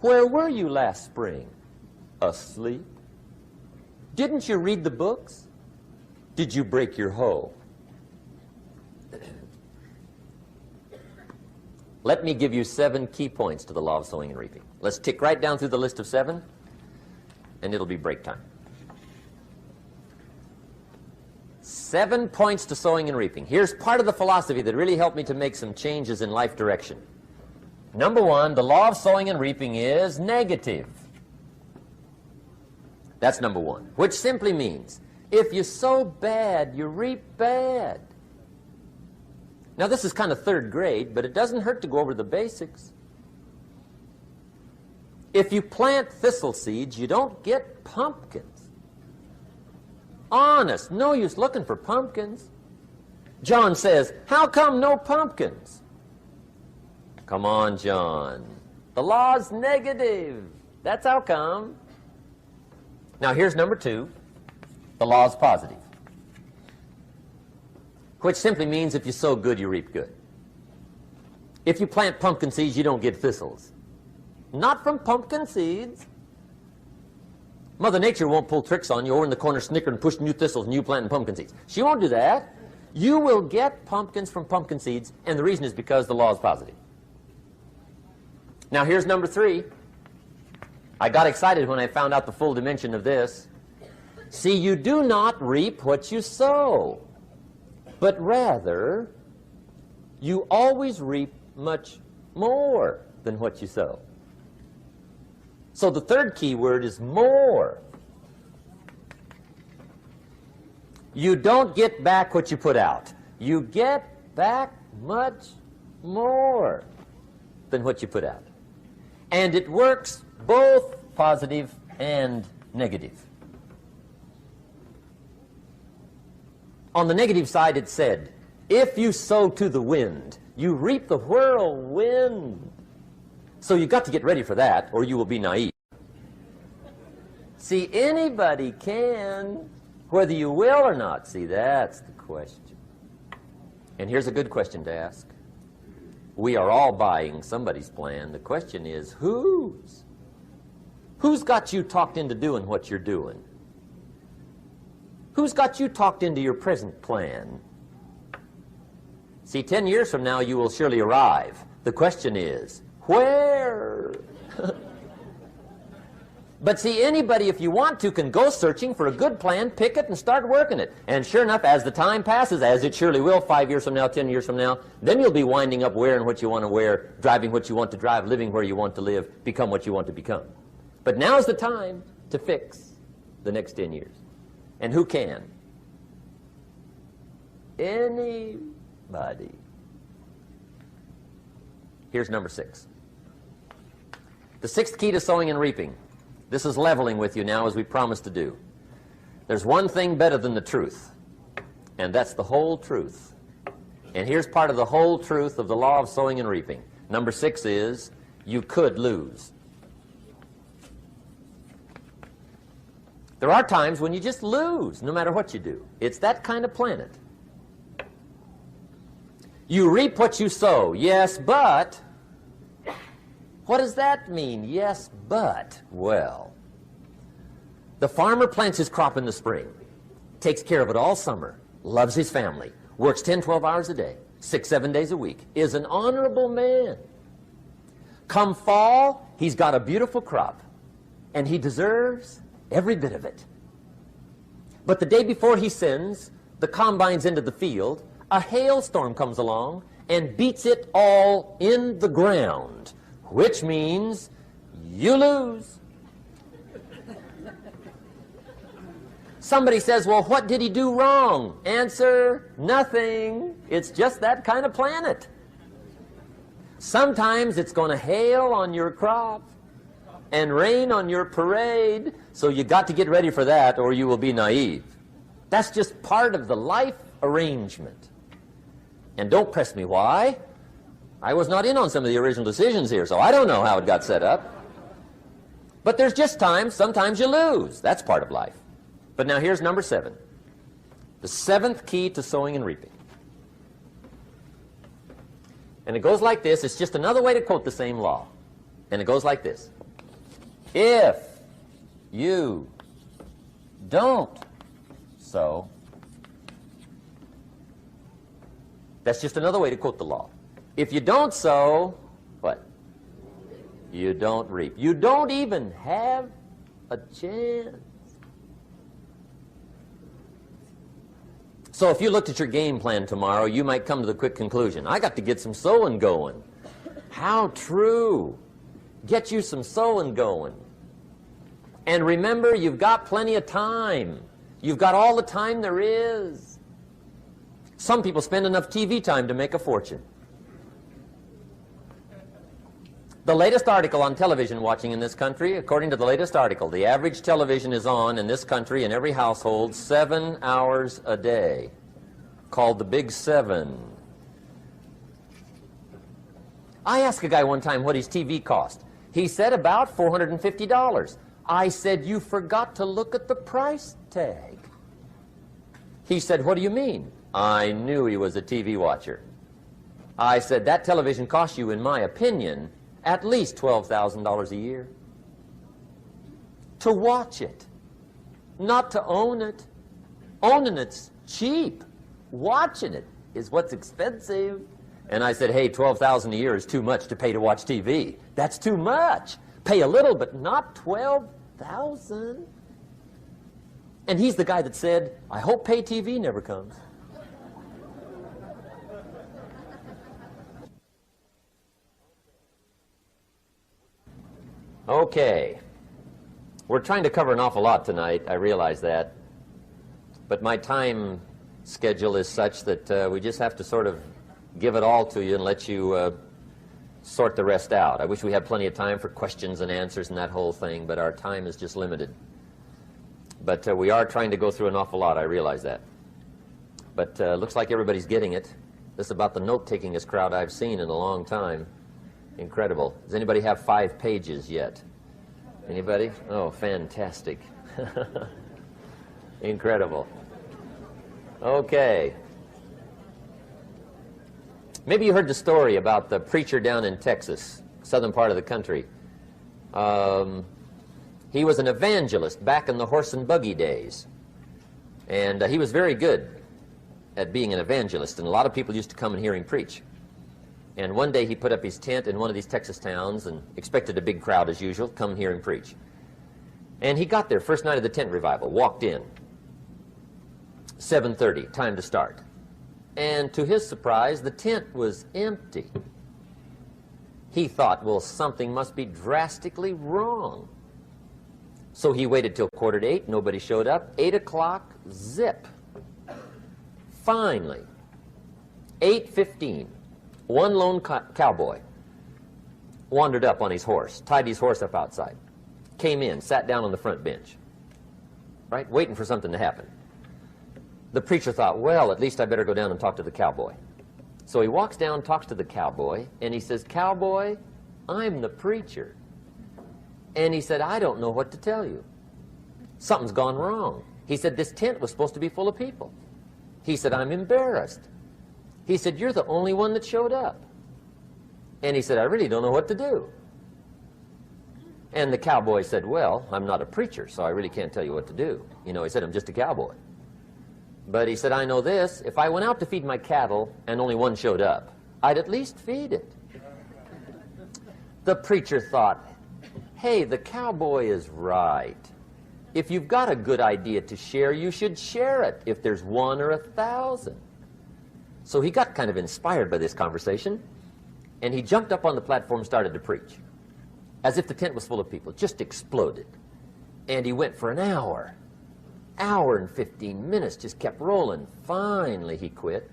Where were you last spring? Asleep. Didn't you read the books? Did you break your hoe? Let me give you 7 key points to the law of sowing and reaping. Let's tick right down through the list of 7, and it'll be break time. 7 points to sowing and reaping. Here's part of the philosophy that really helped me to make some changes in life direction. Number 1, the law of sowing and reaping is negative. That's number 1, which simply means if you sow bad, you reap bad. Now, this is kind of 3rd grade, but it doesn't hurt to go over the basics. If you plant thistle seeds, you don't get pumpkins. Honest, no use looking for pumpkins. John says, how come no pumpkins? Come on, John. The law's negative. That's how come. Now, here's number 2. The law's positive, which simply means if you sow good, you reap good. If you plant pumpkin seeds, you don't get thistles. Not from pumpkin seeds. Mother Nature won't pull tricks on you over in the corner snickering, pushing new thistles and you planting pumpkin seeds. She won't do that. You will get pumpkins from pumpkin seeds, and the reason is because the law is positive. Now, here's number 3. I got excited when I found out the full dimension of this. See, you do not reap what you sow, but rather you always reap much more than what you sow. So the 3rd key word is more. You don't get back what you put out. You get back much more than what you put out. And it works both positive and negative. On the negative side, it said, if you sow to the wind, you reap the whirlwind. So you've got to get ready for that, or you will be naive. See, anybody can, whether you will or not. See, that's the question. And here's a good question to ask. We are all buying somebody's plan. The question is, whose? Who's got you talked into doing what you're doing? Who's got you talked into your present plan? See, 10 years from now, you will surely arrive. The question is, where? But see, anybody, if you want to, can go searching for a good plan, pick it, and start working it. And sure enough, as the time passes, as it surely will 5 years from now, 10 years from now, then you'll be winding up wearing what you want to wear, driving what you want to drive, living where you want to live, become what you want to become. But now's the time to fix the next 10 years. And who can? Anybody. Here's number 6. The 6th key to sowing and reaping. This is leveling with you now, as we promised to do. There's one thing better than the truth, and that's the whole truth. And here's part of the whole truth of the law of sowing and reaping. Number 6 is, you could lose. There are times when you just lose, no matter what you do. It's that kind of planet. You reap what you sow, yes, but... What does that mean, yes, but? Well, the farmer plants his crop in the spring, takes care of it all summer, loves his family, works 10, 12 hours a day, 6, 7 days a week, is an honorable man. Come fall, he's got a beautiful crop, and he deserves every bit of it. But the day before he sends the combines into the field, a hailstorm comes along and beats it all in the ground, which means you lose. Somebody says, well, what did he do wrong? Answer, nothing. It's just that kind of planet. Sometimes it's going to hail on your crop and rain on your parade, so you got to get ready for that or you will be naive. That's just part of the life arrangement. And don't press me why. I was not in on some of the original decisions here, so I don't know how it got set up. But there's just times, sometimes you lose. That's part of life. But now here's number 7. The 7th key to sowing and reaping. And it goes like this. It's just another way to quote the same law. And it goes like this. If you don't sow, that's just another way to quote the law. If you don't sow, what? You don't reap. You don't even have a chance. So if you looked at your game plan tomorrow, you might come to the quick conclusion, I got to get some sowing going. How true. Get you some sowing going. And remember, you've got plenty of time. You've got all the time there is. Some people spend enough TV time to make a fortune. The latest article on television watching in this country, according to the latest article, the average television is on in this country in every household 7 hours a day, called the Big Seven. I asked a guy one time what his TV cost. He said about $450. I said, you forgot to look at the price tag. He said, what do you mean? I knew he was a TV watcher. I said, that television costs you, in my opinion, at least $12,000 a year. To watch it, not to own it. Owning it's cheap. Watching it is what's expensive. And I said, hey, $12,000 a year is too much to pay to watch TV. That's too much. Pay a little, but not $12,000. And he's the guy that said, I hope pay TV never comes. Okay. We're trying to cover an awful lot tonight, I realize that. But my time schedule is such that we just have to sort of give it all to you and let you sort the rest out. I wish we had plenty of time for questions and answers and that whole thing, but our time is just limited. But we are trying to go through an awful lot, I realize that. But looks like everybody's getting it. This is about the note-takingest crowd I've seen in a long time. Incredible. Does anybody have 5 pages yet? Anybody? Oh, fantastic. Incredible. Okay. Maybe you heard the story about the preacher down in Texas, southern part of the country. He was an evangelist back in the horse and buggy days. And he was very good at being an evangelist, and a lot of people used to come and hear him preach. And one day he put up his tent in one of these Texas towns and expected a big crowd as usual, come hear him preach. And he got there, first night of the tent revival, walked in. 7:30, time to start. And to his surprise, the tent was empty. He thought, well, something must be drastically wrong. So he waited till 7:45, nobody showed up. 8 o'clock, zip. Finally, 8:15, one lone cowboy wandered up on his horse, tied his horse up outside, came in, sat down on the front bench, right, waiting for something to happen. The preacher thought, well, at least I better go down and talk to the cowboy. So he walks down, talks to the cowboy, and he says, cowboy, I'm the preacher. And he said, I don't know what to tell you. Something's gone wrong. He said, this tent was supposed to be full of people. He said, I'm embarrassed. He said, you're the only one that showed up. And he said, I really don't know what to do. And the cowboy said, well, I'm not a preacher, so I really can't tell you what to do. You know, he said, I'm just a cowboy. But he said, I know this, if I went out to feed my cattle and only one showed up, I'd at least feed it. The preacher thought, hey, the cowboy is right. If you've got a good idea to share, you should share it, if there's 1 or 1,000. So he got kind of inspired by this conversation, and he jumped up on the platform and started to preach, as if the tent was full of people, just exploded. And he went for an hour and 15 minutes, just kept rolling. Finally, he quit.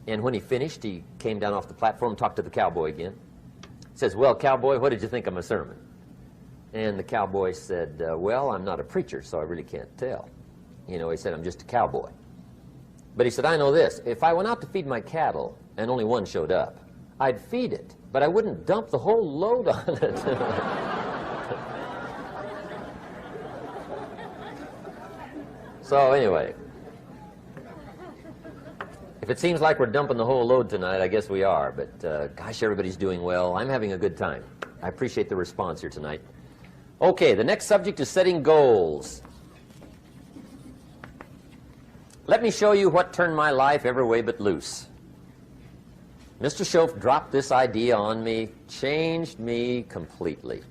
And when he finished, he came down off the platform, talked to the cowboy again. Says, well, cowboy, what did you think of my sermon? And the cowboy said, well, I'm not a preacher, so I really can't tell. You know, he said, I'm just a cowboy. But he said, I know this. If I went out to feed my cattle and only one showed up, I'd feed it, but I wouldn't dump the whole load on it. So anyway, if it seems like we're dumping the whole load tonight, I guess we are. But gosh, everybody's doing well. I'm having a good time. I appreciate the response here tonight. Okay, the next subject is setting goals. Let me show you what turned my life every way but loose. Mr. Schoaf dropped this idea on me, changed me completely.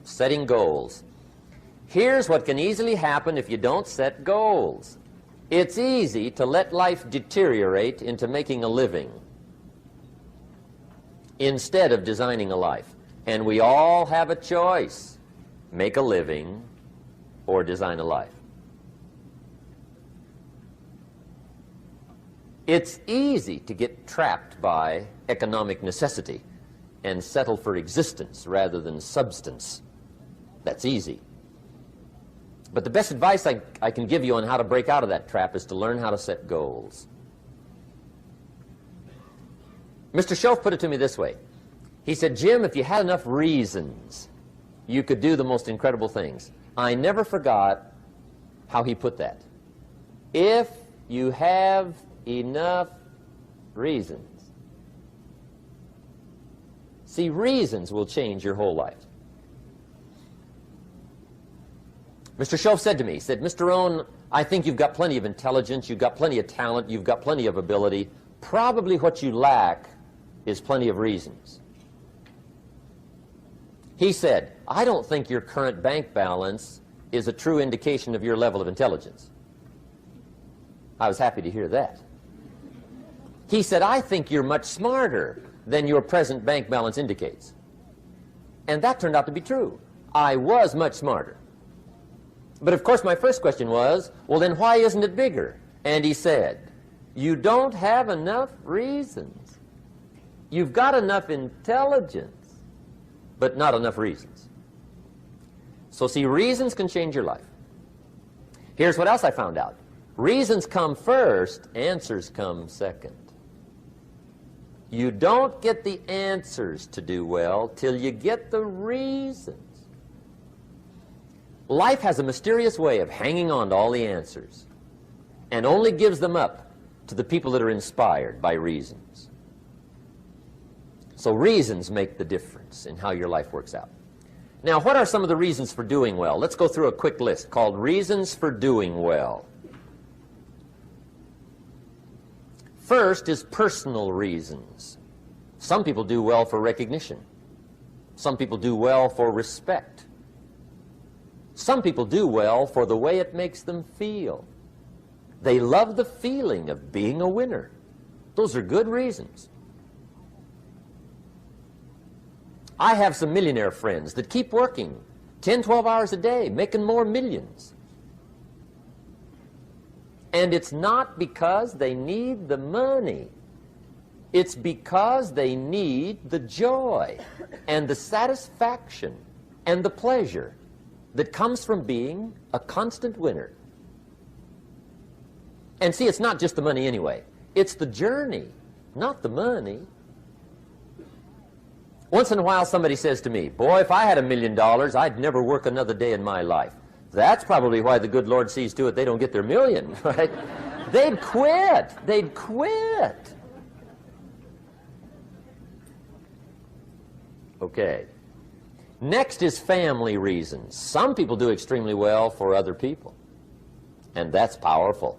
Setting goals. Here's what can easily happen if you don't set goals. It's easy to let life deteriorate into making a living instead of designing a life. And we all have a choice: make a living or design a life. It's easy to get trapped by economic necessity and settle for existence rather than substance. That's easy. But the best advice I can give you on how to break out of that trap is to learn how to set goals. Mr. Schoaf put it to me this way. He said, Jim, if you had enough reasons, you could do the most incredible things. I never forgot how he put that. If you have enough reasons. See, reasons will change your whole life. Mr. Schoaf said to me, he said, Mr. Rohn, I think you've got plenty of intelligence, you've got plenty of talent, you've got plenty of ability. Probably what you lack is plenty of reasons. He said, I don't think your current bank balance is a true indication of your level of intelligence. I was happy to hear that. He said, I think you're much smarter than your present bank balance indicates. And that turned out to be true. I was much smarter. But of course my first question was, well then why isn't it bigger? And he said, you don't have enough reasons. You've got enough intelligence, but not enough reasons. So see, reasons can change your life. Here's what else I found out. Reasons come first, answers come second. You don't get the answers to do well till you get the reasons. Life has a mysterious way of hanging on to all the answers and only gives them up to the people that are inspired by reasons. So reasons make the difference in how your life works out. Now, what are some of the reasons for doing well? Let's go through a quick list called Reasons for Doing Well. First is personal reasons. Some people do well for recognition. Some people do well for respect. Some people do well for the way it makes them feel. They love the feeling of being a winner. Those are good reasons. I have some millionaire friends that keep working 10, 12 hours a day, making more millions. And it's not because they need the money. It's because they need the joy and the satisfaction and the pleasure that comes from being a constant winner. And see, it's not just the money anyway. It's the journey, not the money. Once in a while somebody says to me, boy, if I had $1 million, I'd never work another day in my life. That's probably why the good Lord sees to it they don't get their million, right? They'd quit. They'd quit. Okay. Next is family reasons. Some people do extremely well for other people, and that's powerful.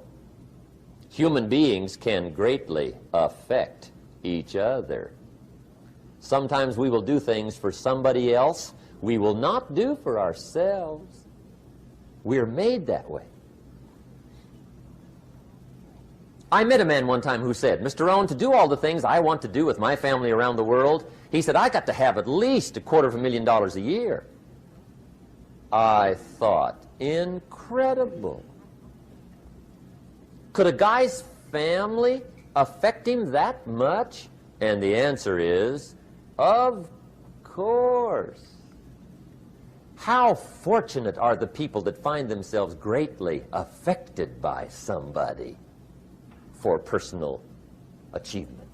Human beings can greatly affect each other. Sometimes we will do things for somebody else we will not do for ourselves. We're made that way. I met a man one time who said, Mr. Rohn, to do all the things I want to do with my family around the world, he said, I got to have at least $250,000 a year. I thought, incredible. Could a guy's family affect him that much? And the answer is, of course. How fortunate are the people that find themselves greatly affected by somebody for personal achievement.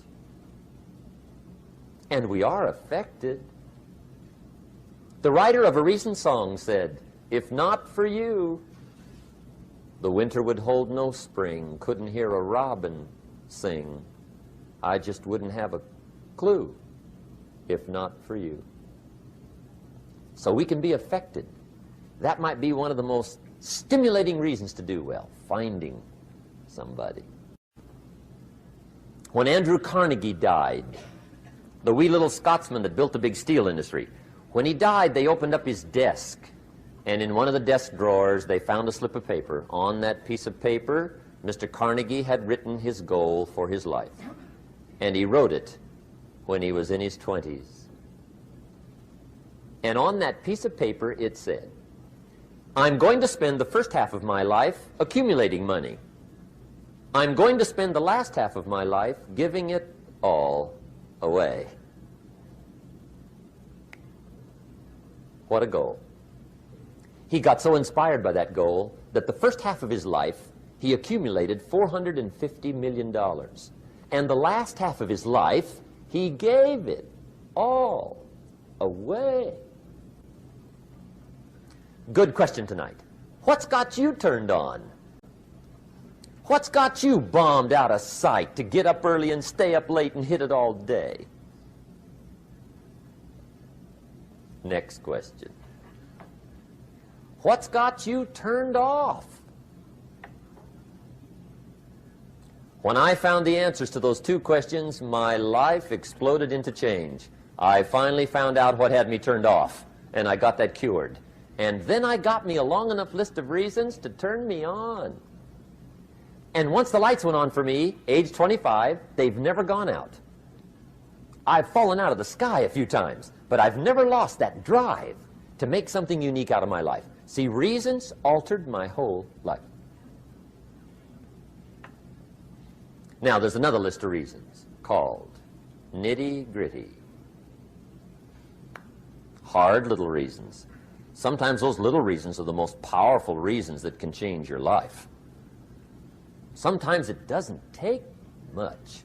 And we are affected. The writer of a recent song said, if not for you, the winter would hold no spring, couldn't hear a robin sing. I just wouldn't have a clue if not for you. so we can be affected. That might be one of the most stimulating reasons to do well, finding somebody. When Andrew Carnegie died, the wee little Scotsman that built the big steel industry, when he died, they opened up his desk, and in one of the desk drawers, they found a slip of paper. On that piece of paper, Mr. Carnegie had written his goal for his life, and he wrote it when he was in his 20s. And on that piece of paper, it said, I'm going to spend the first half of my life accumulating money. I'm going to spend the last half of my life giving it all away. What a goal. He got so inspired by that goal that the first half of his life, he accumulated $450 million. And the last half of his life, he gave it all away. Good question tonight. What's got you turned on? What's got you bombed out of sight to get up early and stay up late and hit it all day? Next question. What's got you turned off? When I found the answers to those two questions, my life exploded into change. I finally found out what had me turned off, and I got that cured. And then I got me a long enough list of reasons to turn me on. And once the lights went on for me, age 25, they've never gone out. I've fallen out of the sky a few times, but I've never lost that drive to make something unique out of my life. See, reasons altered my whole life. Now, there's another list of reasons called nitty-gritty. Hard little reasons. Sometimes those little reasons are the most powerful reasons that can change your life. Sometimes it doesn't take much.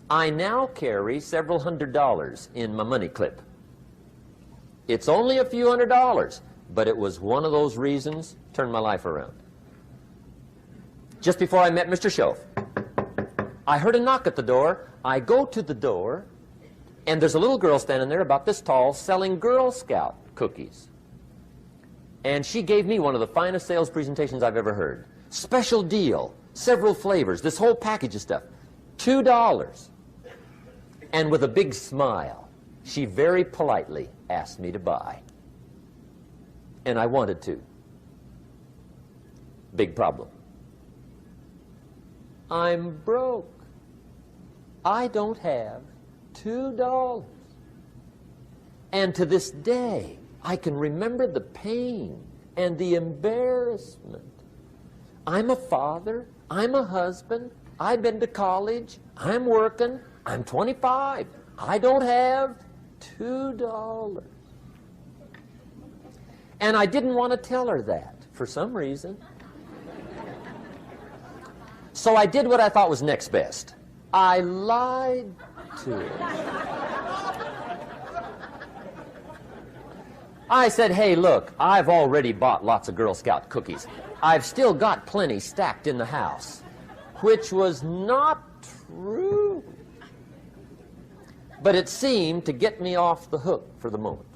I now carry several $100s in my money clip. It's only a few $100s, but it was one of those reasons turned my life around. Just before I met Mr. Schoaf, I heard a knock at the door. I go to the door, and there's a little girl standing there about this tall selling Girl Scout cookies. And she gave me one of the finest sales presentations I've ever heard. Special deal, several flavors, this whole package of stuff, $2. And with a big smile, she very politely asked me to buy. And I wanted to. Big problem. I'm broke. I don't have $2. And to this day, I can remember the pain and the embarrassment. I'm a father, I'm a husband, I've been to college, I'm working, I'm 25, I don't have $2. And I didn't want to tell her that for some reason. So I did what I thought was next best. I lied to her. I said, hey, look, I've already bought lots of Girl Scout cookies. I've still got plenty stacked in the house, which was not true. But it seemed to get me off the hook for the moment.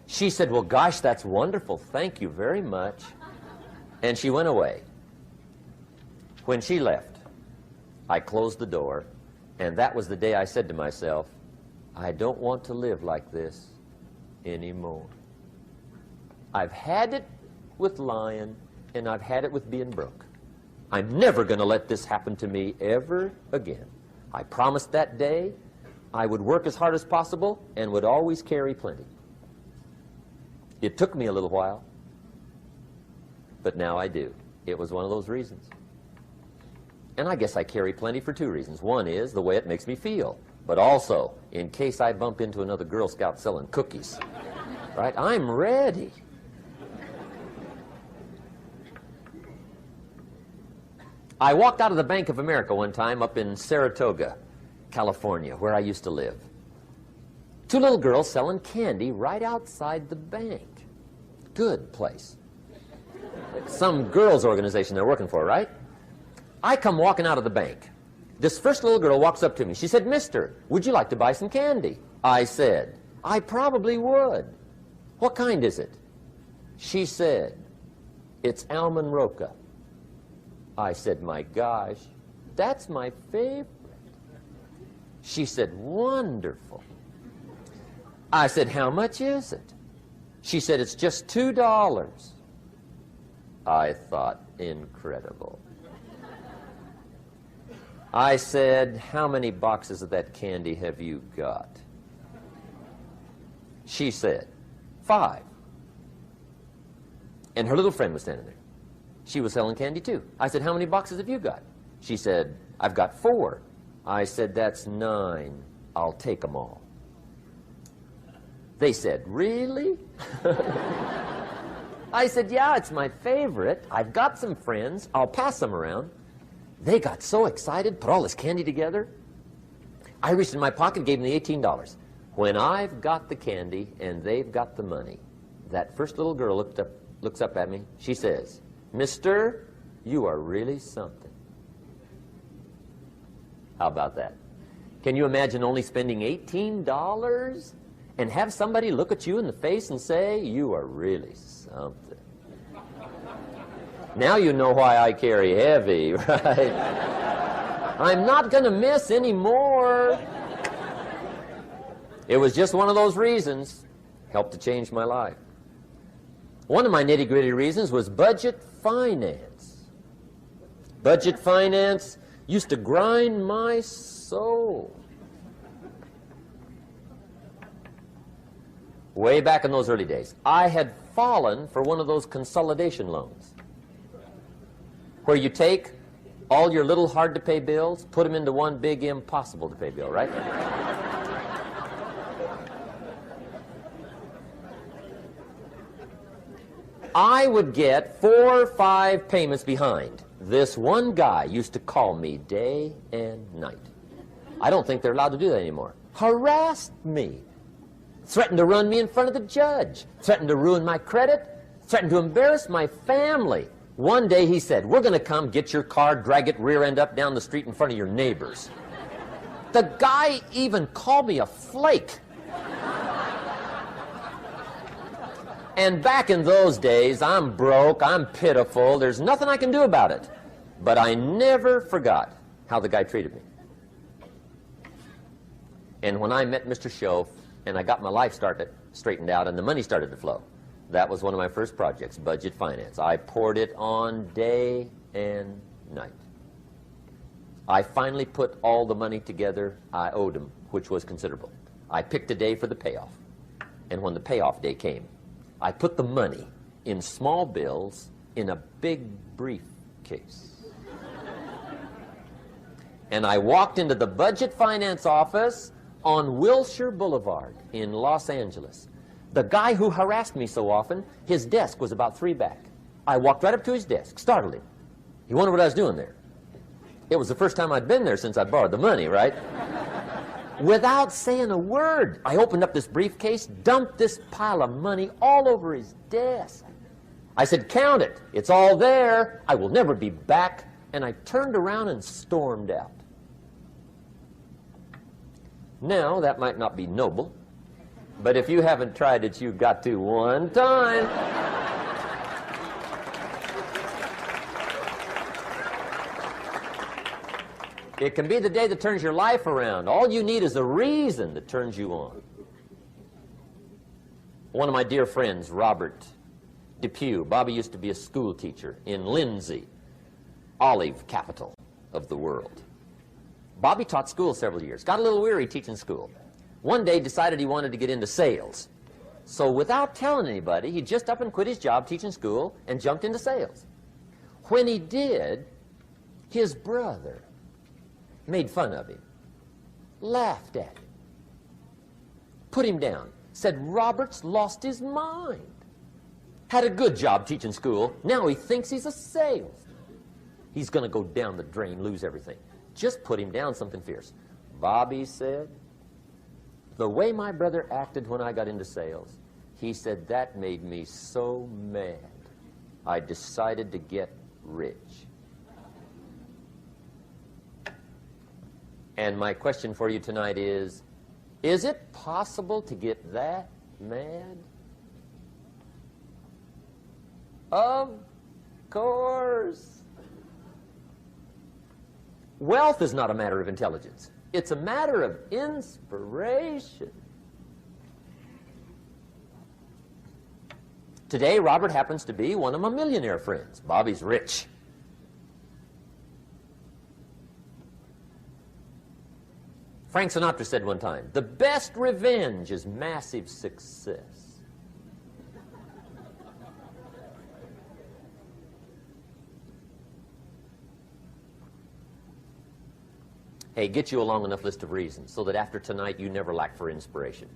She said, well, gosh, that's wonderful. Thank you very much. And she went away. When she left, I closed the door, and that was the day I said to myself, I don't want to live like this anymore. I've had it with lying, and I've had it with being broke. I'm never going to let this happen to me ever again. I promised that day I would work as hard as possible and would always carry plenty. It took me a little while, but now I do. It was one of those reasons. And I guess I carry plenty for two reasons. One is the way it makes me feel, but also in case I bump into another Girl Scout selling cookies. Right? I'm ready. I walked out of the Bank of America one time up in Saratoga, California, where I used to live. Two little girls selling candy right outside the bank. Good place. Some girls' organization they're working for, right? I come walking out of the bank. This first little girl walks up to me. She said, mister, would you like to buy some candy? I said, I probably would. What kind is it? She said, it's almond roca. I said, my gosh, that's my favorite. She said, wonderful. I said, how much is it? She said, it's just $2. I thought, incredible. I said, how many boxes of that candy have you got? She said, 5. And her little friend was standing there. She was selling candy too. I said, how many boxes have you got? She said, I've got 4. I said, that's 9. I'll take them all. They said, really? I said, yeah, it's my favorite. I've got some friends. I'll pass them around. They got so excited, put all this candy together. I reached in my pocket and gave them the $18. When I've got the candy and they've got the money, that first little girl looks up at me. She says, Mister, you are really something. How about that? Can you imagine only spending $18 and have somebody look at you in the face and say, you are really something? Now you know why I carry heavy, right? I'm not going to miss anymore. It was just one of those reasons. Helped to change my life. One of my nitty-gritty reasons was budget finance. Budget finance used to grind my soul. Way back in those early days, I had fallen for one of those consolidation loans, where you take all your little hard-to-pay bills, put them into one big impossible-to-pay bill, right? I would get 4 or 5 payments behind. This one guy used to call me day and night. I don't think they're allowed to do that anymore. Harassed me. Threatened to run me in front of the judge. Threatened to ruin my credit. Threatened to embarrass my family. One day he said, we're going to come get your car, drag it rear end up down the street in front of your neighbors. The guy even called me a flake. And back in those days, I'm broke, I'm pitiful, there's nothing I can do about it. But I never forgot how the guy treated me. And when I met Mr. Schoaf, and I got my life straightened out, and the money started to flow, that was one of my first projects, budget finance. I poured it on day and night. I finally put all the money together I owed him, which was considerable. I picked a day for the payoff. And when the payoff day came, I put the money in small bills in a big briefcase. And I walked into the budget finance office on Wilshire Boulevard in Los Angeles. The guy who harassed me so often, his desk was about 3 back. I walked right up to his desk, startled him. He wondered what I was doing there. It was the first time I'd been there since I'd borrowed the money, right? Without saying a word, I opened up this briefcase, dumped this pile of money all over his desk. I said, count it. It's all there. I will never be back. And I turned around and stormed out. Now, that might not be noble, but if you haven't tried it, you've got to one time. It can be the day that turns your life around. All you need is a reason that turns you on. One of my dear friends, Robert Depew, Bobby used to be a school teacher in Lindsay, olive capital of the world. Bobby taught school several years, got a little weary teaching school. One day decided he wanted to get into sales. So without telling anybody, he just up and quit his job teaching school and jumped into sales. When he did, his brother made fun of him, laughed at him, put him down, said Robert's lost his mind. Had a good job teaching school, now he thinks he's a salesman. He's going to go down the drain, lose everything. Just put him down something fierce. Bobby said, the way my brother acted when I got into sales, he said that made me so mad, I decided to get rich. And my question for you tonight is, Is it possible to get that mad? Of course. Wealth is not a matter of intelligence. It's a matter of inspiration. Today, Robert happens to be one of my millionaire friends. Bobby's rich. Frank Sinatra said one time, the best revenge is massive success. Hey, get you a long enough list of reasons so that after tonight you never lack for inspiration.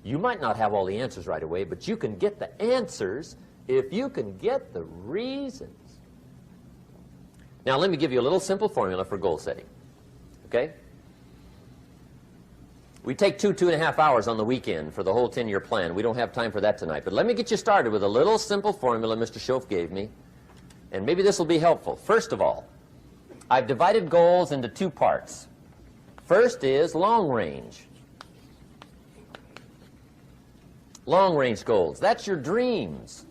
You might not have all the answers right away, but you can get the answers if you can get the reasons. Now, let me give you a little simple formula for goal setting. Okay? We take 2.5 hours on the weekend for the whole 10-year plan. We don't have time for that tonight. But let me get you started with a little simple formula Mr. Schoaf gave me. And maybe this will be helpful. First of all, I've divided goals into 2 parts. First is long range. Long range goals. That's your dreams.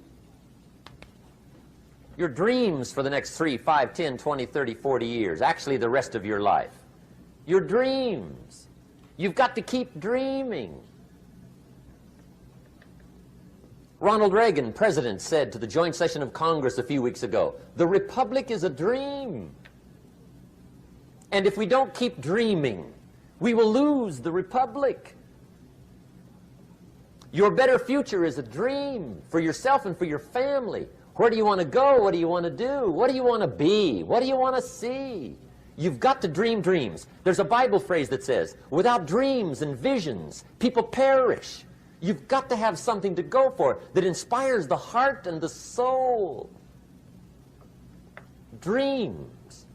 Your dreams for the next 3, 5, 10, 20, 30, 40 years. Actually, the rest of your life. Your dreams. You've got to keep dreaming. Ronald Reagan, president, said to the joint session of Congress a few weeks ago, the Republic is a dream. And if we don't keep dreaming, we will lose the Republic. Your better future is a dream for yourself and for your family. Where do you want to go? What do you want to do? What do you want to be? What do you want to see? You've got to dream dreams. There's a Bible phrase that says, without dreams and visions, people perish. You've got to have something to go for that inspires the heart and the soul. Dreams.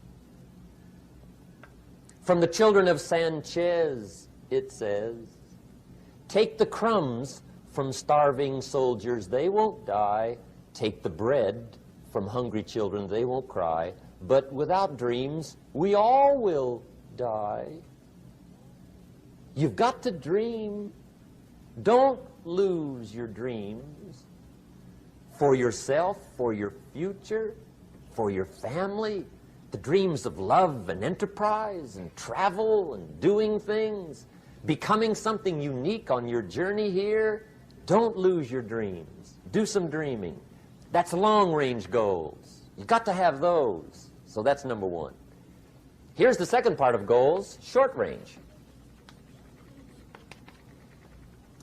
From the children of Sanchez, it says, take the crumbs from starving soldiers, they won't die. Take the bread from hungry children, they won't cry. But without dreams, we all will die. You've got to dream. Don't lose your dreams for yourself, for your future, for your family. The dreams of love and enterprise and travel and doing things, becoming something unique on your journey here. Don't lose your dreams. Do some dreaming. That's long-range goals. You've got to have those. So that's number 1. Here's the second part of goals, short range.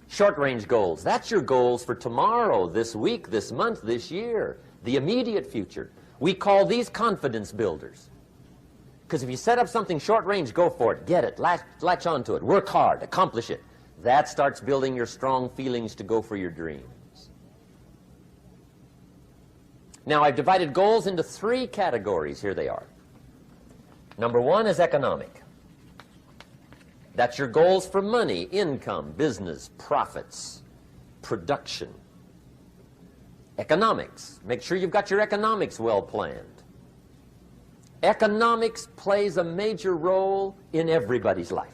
Short-range goals. That's your goals for tomorrow, this week, this month, this year, the immediate future. We call these confidence builders. Because if you set up something short-range, go for it, get it, latch onto it, work hard, accomplish it. That starts building your strong feelings to go for your dreams. Now, I've divided goals into 3 categories. Here they are. Number 1 is economic. That's your goals for money, income, business, profits, production. Economics. Make sure you've got your economics well planned. Economics plays a major role in everybody's life.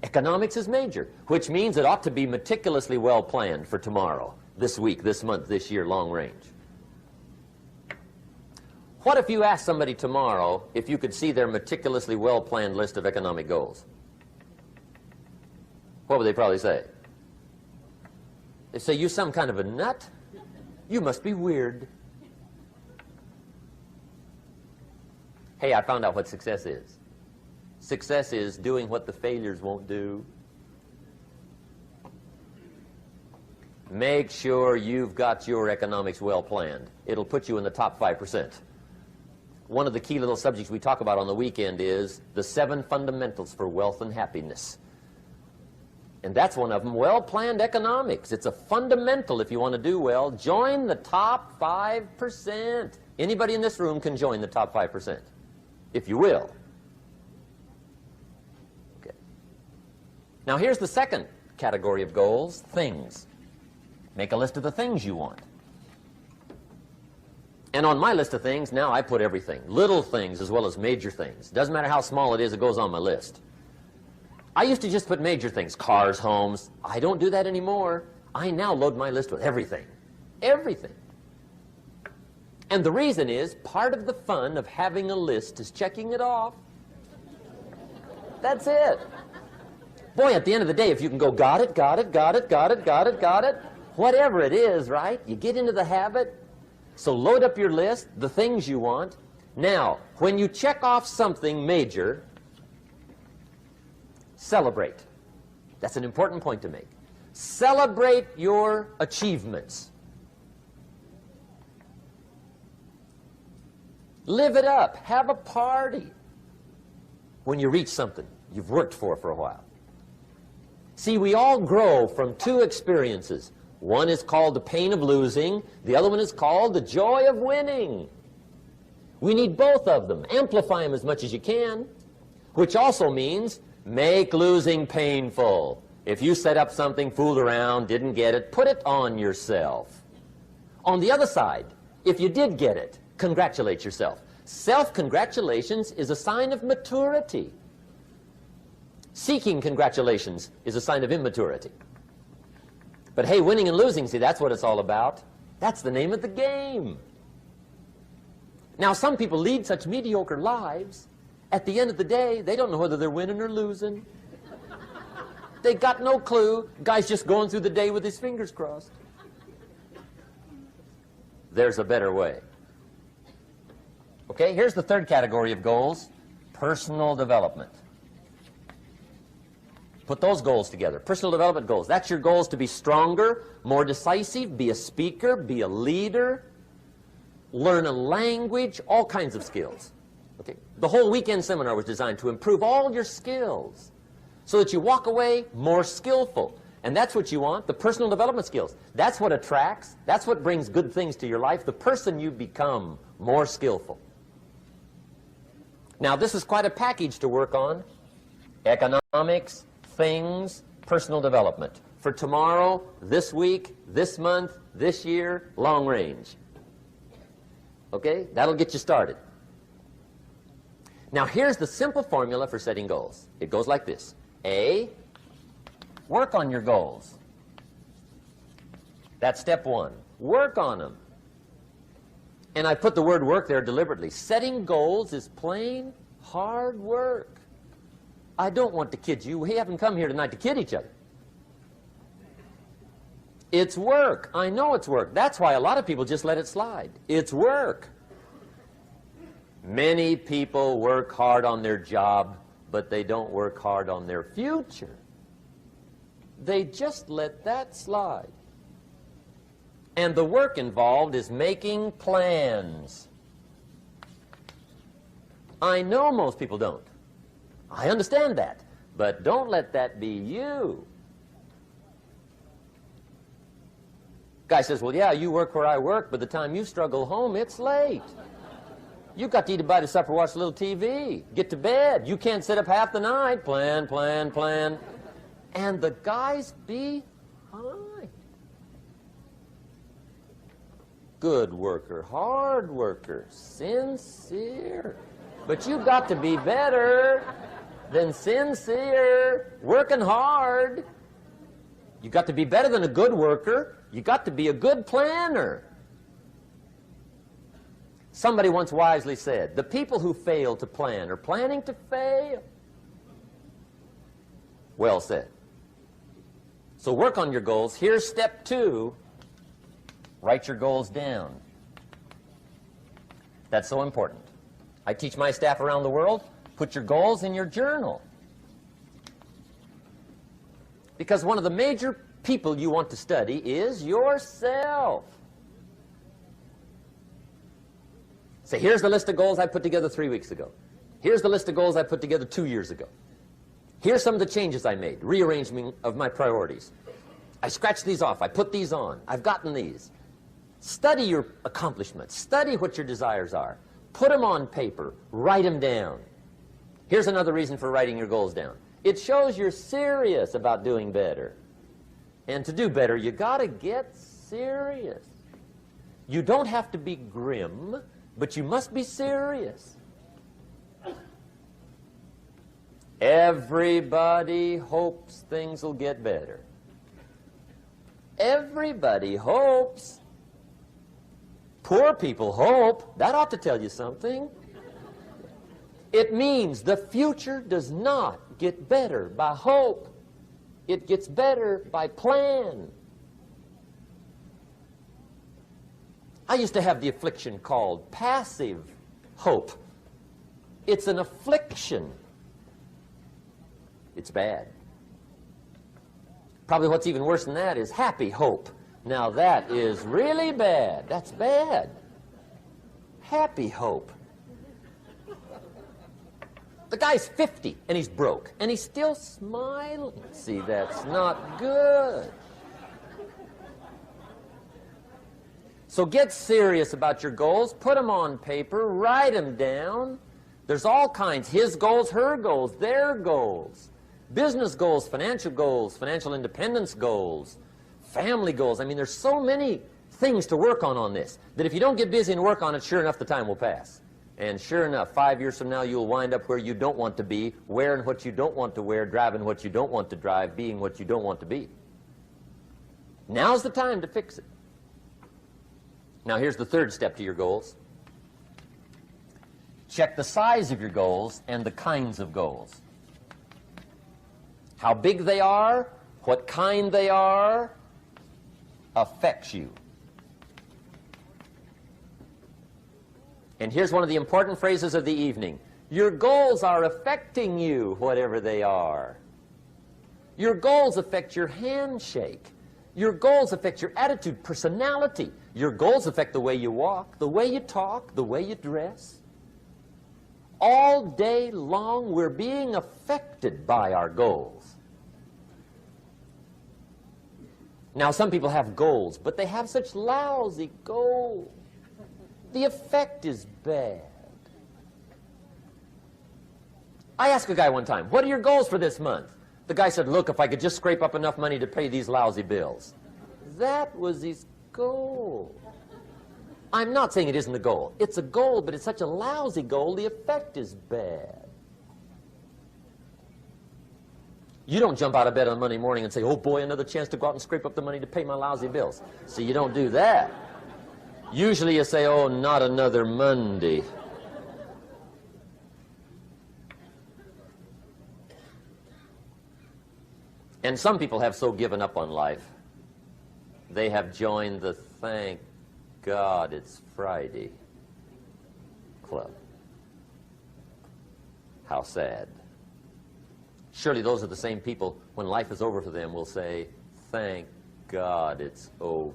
Economics is major, which means it ought to be meticulously well planned for tomorrow, this week, this month, this year, long range. What if you asked somebody tomorrow if you could see their meticulously well-planned list of economic goals? What would they probably say? They'd say, you some kind of a nut? You must be weird. Hey, I found out what success is. Success is doing what the failures won't do. Make sure you've got your economics well planned. It'll put you in the top 5%. One of the key little subjects we talk about on the weekend is the 7 fundamentals for wealth and happiness. And that's one of them, well-planned economics. It's a fundamental if you want to do well. Join the top 5%. Anybody in this room can join the top 5%, if you will. Okay. Now here's the second category of goals, things. Make a list of the things you want. And on my list of things, now I put everything. Little things as well as major things. Doesn't matter how small it is, it goes on my list. I used to just put major things, cars, homes. I don't do that anymore. I now load my list with everything. Everything. And the reason is, part of the fun of having a list is checking it off. That's it. Boy, at the end of the day, if you can go, got it, got it, got it, got it, got it, got it, whatever it is, right? You get into the habit. So load up your list, the things you want. Now, when you check off something major, celebrate. That's an important point to make. Celebrate your achievements. Live it up. Have a party when you reach something you've worked for a while. See, we all grow from two experiences. One is called the pain of losing. The other one is called the joy of winning. We need both of them. Amplify them as much as you can, which also means make losing painful. If you set up something, fooled around, didn't get it, put it on yourself. On the other side, if you did get it, congratulate yourself. Self-congratulations is a sign of maturity. Seeking congratulations is a sign of immaturity. But hey, winning and losing, see, that's what it's all about. That's the name of the game. Now, some people lead such mediocre lives, at the end of the day, they don't know whether they're winning or losing. They got no clue. Guy's just going through the day with his fingers crossed. There's a better way. Okay, here's the third category of goals, personal development. Put those goals together. Personal development goals. That's your goals to be stronger, more decisive, be a speaker, be a leader, learn a language, all kinds of skills. Okay? The whole weekend seminar was designed to improve all your skills so that you walk away more skillful. And that's what you want, the personal development skills. That's what attracts, that's what brings good things to your life, the person you become more skillful. Now, this is quite a package to work on. Economics, things, personal development. For tomorrow, this week, this month, this year, long range. Okay? That'll get you started. Now, here's the simple formula for setting goals. It goes like this. A, work on your goals. That's step one. Work on them. And I put the word work there deliberately. Setting goals is plain hard work. I don't want to kid you. We haven't come here tonight to kid each other. It's work. I know it's work. That's why a lot of people just let it slide. It's work. Many people work hard on their job, but they don't work hard on their future. They just let that slide. And the work involved is making plans. I know most people don't. I understand that. But don't let that be you. Guy says, well, yeah, you work where I work, but the time you struggle home, it's late. You've got to eat a bite of supper, watch a little TV, get to bed. You can't sit up half the night. Plan, plan, plan. And the guy's behind. Good worker, hard worker, sincere. But you've got to be better than sincere, working hard. You've got to be better than a good worker. You've got to be a good planner. Somebody once wisely said, the people who fail to plan are planning to fail. Well said. So work on your goals. Here's step two. Write your goals down. That's so important. I teach my staff around the world, put your goals in your journal. Because one of the major people you want to study is yourself. Say, here's the list of goals I put together 3 weeks ago. Here's the list of goals I put together 2 years ago. Here's some of the changes I made, rearrangement of my priorities. I scratched these off, I put these on, I've gotten these. Study your accomplishments, study what your desires are. Put them on paper, write them down. Here's another reason for writing your goals down. It shows you're serious about doing better. And to do better, you gotta get serious. You don't have to be grim, but you must be serious. Everybody hopes things will get better. Everybody hopes. Poor people hope. That ought to tell you something. It means the future does not get better by hope. It gets better by plan. I used to have the affliction called passive hope. It's an affliction. It's bad. Probably what's even worse than that is happy hope. Now that is really bad. That's bad. Happy hope. The guy's 50 and he's broke and he's still smiling. See, that's not good. So get serious about your goals. Put them on paper. Write them down. There's all kinds. His goals, her goals, their goals. Business goals, financial independence goals, family goals. I mean, there's so many things to work on this that if you don't get busy and work on it, sure enough, the time will pass. And sure enough, 5 years from now, you'll wind up where you don't want to be, wearing what you don't want to wear, driving what you don't want to drive, being what you don't want to be. Now's the time to fix it. Now, here's the third step to your goals. Check the size of your goals and the kinds of goals. How big they are, what kind they are, affects you. And here's one of the important phrases of the evening. Your goals are affecting you, whatever they are. Your goals affect your handshake. Your goals affect your attitude, personality. Your goals affect the way you walk, the way you talk, the way you dress. All day long, we're being affected by our goals. Now, some people have goals, but they have such lousy goals. The effect is bad. I asked a guy one time, what are your goals for this month? The guy said, look, if I could just scrape up enough money to pay these lousy bills. That was his goal. I'm not saying it isn't a goal. It's a goal, but it's such a lousy goal, the effect is bad. You don't jump out of bed on Monday morning and say, oh boy, another chance to go out and scrape up the money to pay my lousy bills. See, you don't do that. Usually you say, oh, not another Monday. And some people have so given up on life, they have joined the thank God it's Friday club. How sad. Surely those are the same people, when life is over for them, will say, thank God it's over.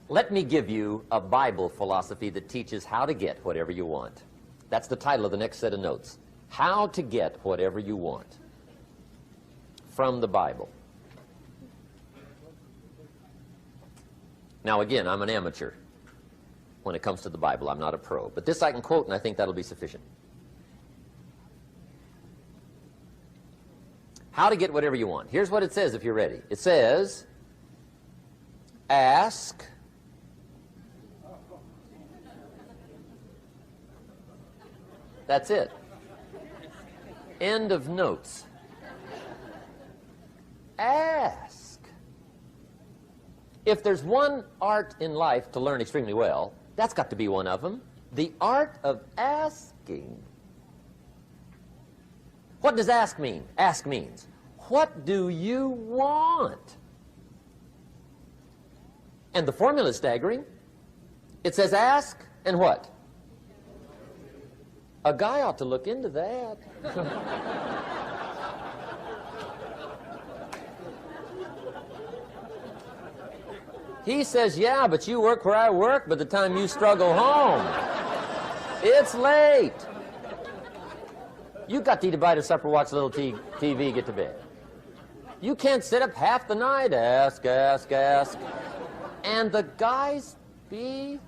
Let me give you a Bible philosophy that teaches how to get whatever you want. That's the title of the next set of notes. How to get whatever you want. From the Bible. Now again, I'm an amateur when it comes to the Bible. I'm not a pro. But this I can quote, and I think that'll be sufficient. How to get whatever you want. Here's what it says if you're ready. It says, ask, that's it. End of notes. Ask. If there's one art in life to learn extremely well, that's got to be one of them. The art of asking. What does ask mean? Ask means, what do you want? And the formula is staggering. It says ask and what? A guy ought to look into that. He says, yeah, but you work where I work, by the time you struggle home, it's late. You got to eat a bite of supper, watch a little TV, get to bed. You can't sit up half the night, ask, ask, ask. And the guys behind.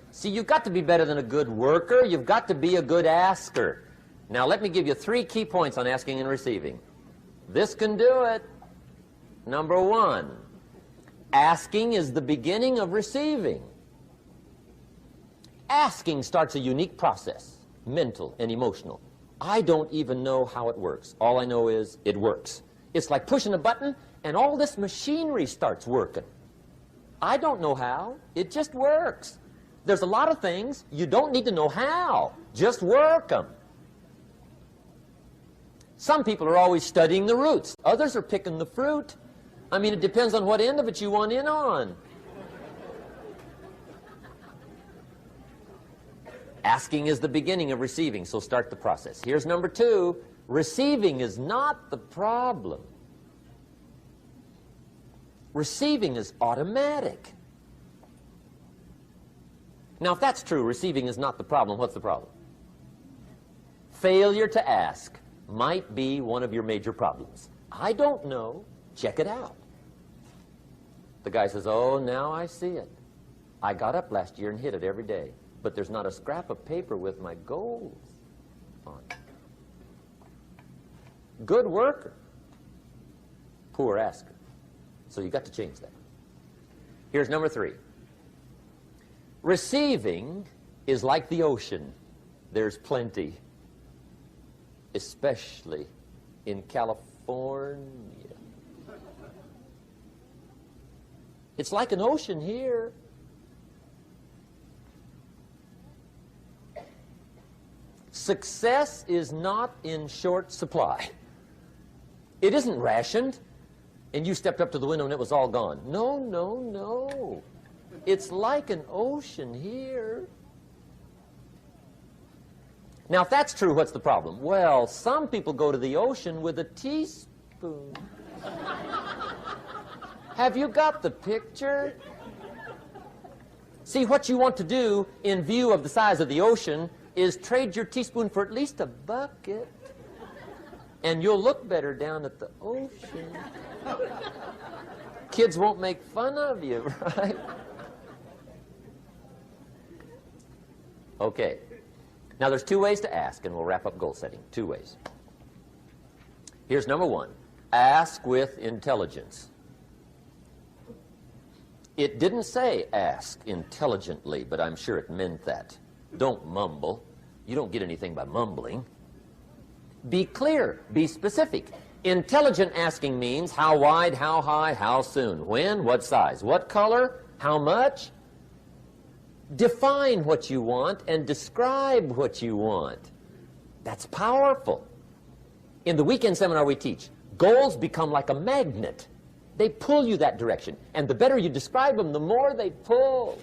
See, you've got to be better than a good worker. You've got to be a good asker. Now, let me give you 3 key points on asking and receiving. This can do it. Number 1, asking is the beginning of receiving. Asking starts a unique process. mental and emotional. I don't even know how it works. All I know is it works. It's like pushing a button and all this machinery starts working. I don't know how. It just works. There's a lot of things you don't need to know how. Just work them. Some people are always studying the roots. Others are picking the fruit. I mean, it depends on what end of it you want in on. Asking is the beginning of receiving, so start the process. Here's number 2. Receiving is not the problem. Receiving is automatic. Now, if that's true, receiving is not the problem, what's the problem? Failure to ask might be one of your major problems. I don't know. Check it out. The guy says, oh, now I see it. I got up last year and hit it every day, but there's not a scrap of paper with my goals on it. Good worker, poor asker. So you got to change that. Here's number 3. Receiving is like the ocean. There's plenty, especially in California. It's like an ocean here. Success is not in short supply. It isn't rationed, and you stepped up to the window and it was all gone. No, no, no. It's like an ocean here. Now, if that's true, what's the problem? Well, some people go to the ocean with a teaspoon. Have you got the picture? See, what you want to do in view of the size of the ocean is trade your teaspoon for at least a bucket, and you'll look better down at the ocean. Kids won't make fun of you, right? Okay. Now, there's 2 ways to ask, and we'll wrap up goal setting. 2 ways. Here's number 1. Ask with intelligence. It didn't say ask intelligently, but I'm sure it meant that. Don't mumble. You don't get anything by mumbling. Be clear. Be specific. Intelligent asking means how wide, how high, how soon, when, what size, what color, how much. Define what you want and describe what you want. That's powerful. In the weekend seminar we teach, goals become like a magnet. They pull you that direction. And the better you describe them, the more they pull.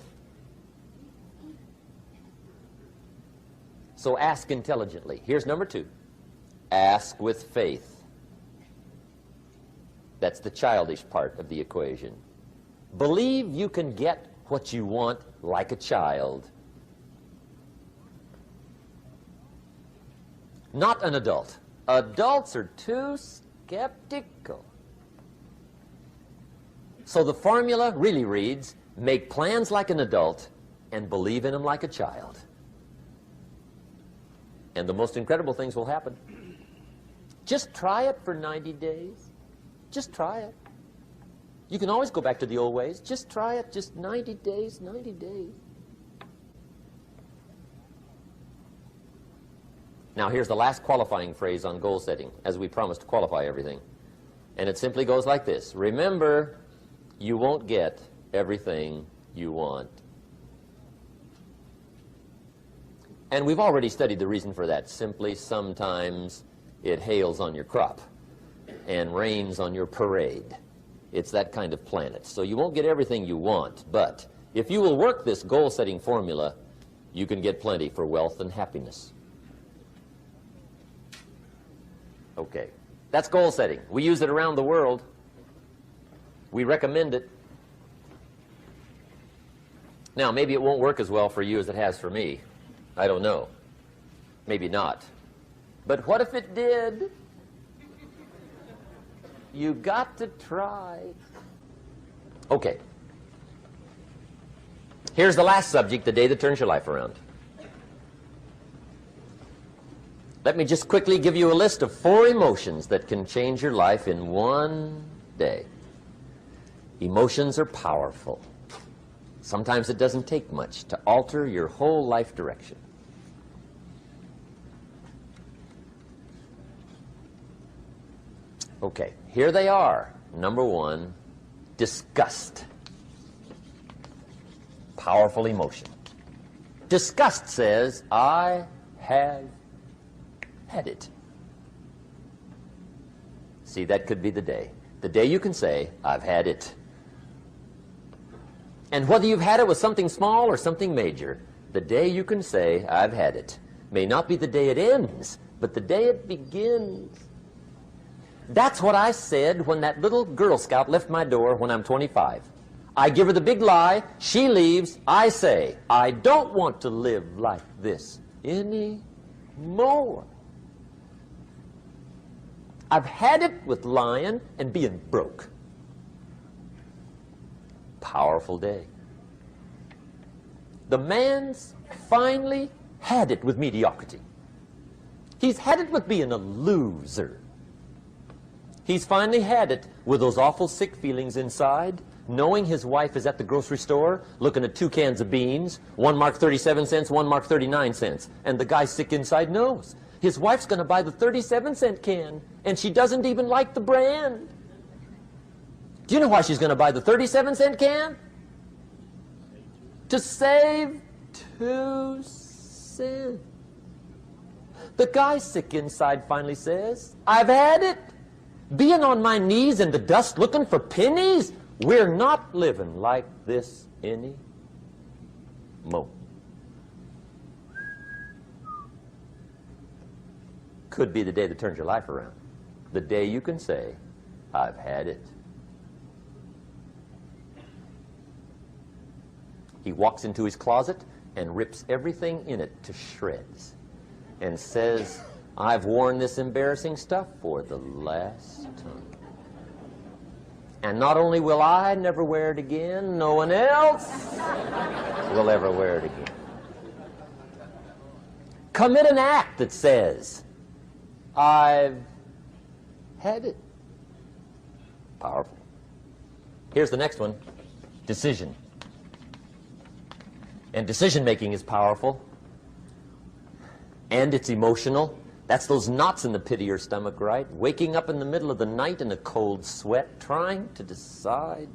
So ask intelligently. Here's number 2. Ask with faith. That's the childish part of the equation. Believe you can get what you want like a child. Not an adult. Adults are too skeptical. So the formula really reads, make plans like an adult and believe in them like a child. And the most incredible things will happen. Just try it for 90 days. Just try it. You can always go back to the old ways. Just try it. Just 90 days, 90 days. Now, here's the last qualifying phrase on goal setting, as we promised to qualify everything. And it simply goes like this. Remember, you won't get everything you want. And we've already studied the reason for that. Simply, sometimes it hails on your crop and rains on your parade. It's that kind of planet. So you won't get everything you want, but if you will work this goal-setting formula, you can get plenty for wealth and happiness. Okay, that's goal setting. We use it around the world. We recommend it. Now, maybe it won't work as well for you as it has for me. I don't know. Maybe not. But what if it did? You got to try. Okay. Here's the last subject, the day that turns your life around. Let me just quickly give you a list of 4 emotions that can change your life in one day. Emotions are powerful. Sometimes it doesn't take much to alter your whole life direction. Okay, here they are. Number one, disgust. Powerful emotion. Disgust says, I have had it. See, that could be the day. The day you can say, I've had it. And whether you've had it with something small or something major, the day you can say, I've had it, may not be the day it ends, but the day it begins. That's what I said when that little Girl Scout left my door when I'm 25. I give her the big lie, she leaves, I say, I don't want to live like this anymore. I've had it with lying and being broke. Powerful day. The man's finally had it with mediocrity. He's had it with being a loser. He's finally had it with those awful sick feelings inside, knowing his wife is at the grocery store looking at 2 cans of beans, one marked 37 cents, one marked 39 cents. And the guy sick inside knows his wife's going to buy the 37-cent can, and she doesn't even like the brand. Do you know why she's going to buy the 37-cent can? To save 2 cents. The guy sick inside finally says, I've had it. Being on my knees in the dust looking for pennies, we're not living like this anymore. Could be the day that turns your life around. The day you can say, I've had it. He walks into his closet and rips everything in it to shreds and says, I've worn this embarrassing stuff for the last time. And not only will I never wear it again, no one else will ever wear it again. Commit an act that says, I've had it. Powerful. Here's the next one. Decision. And decision making is powerful. And it's emotional. That's those knots in the pit of your stomach, right? Waking up in the middle of the night in a cold sweat, trying to decide.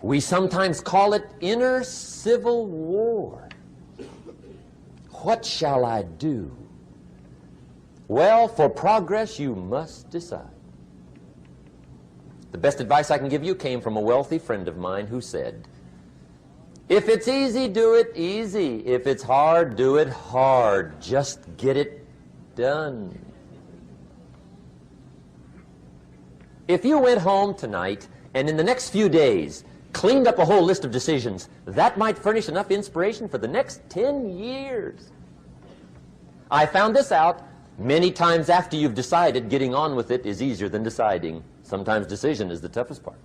We sometimes call it inner civil war. What shall I do? Well, for progress, you must decide. The best advice I can give you came from a wealthy friend of mine who said, if it's easy, do it easy. If it's hard, do it hard. Just get it done. If you went home tonight and in the next few days cleaned up a whole list of decisions, that might furnish enough inspiration for the next 10 years. I found this out many times after you've decided. Getting on with it is easier than deciding. Sometimes decision is the toughest part.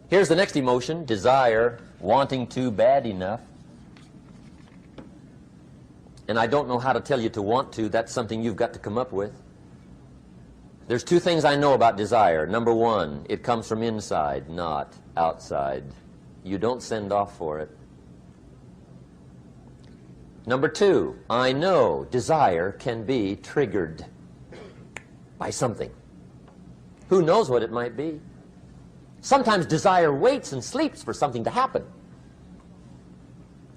Here's the next emotion, desire, wanting to bad enough. And I don't know how to tell you to want to. That's something you've got to come up with. There's 2 things I know about desire. Number 1, it comes from inside, not outside. You don't send off for it. Number 2, I know desire can be triggered by something. Who knows what it might be? Sometimes desire waits and sleeps for something to happen.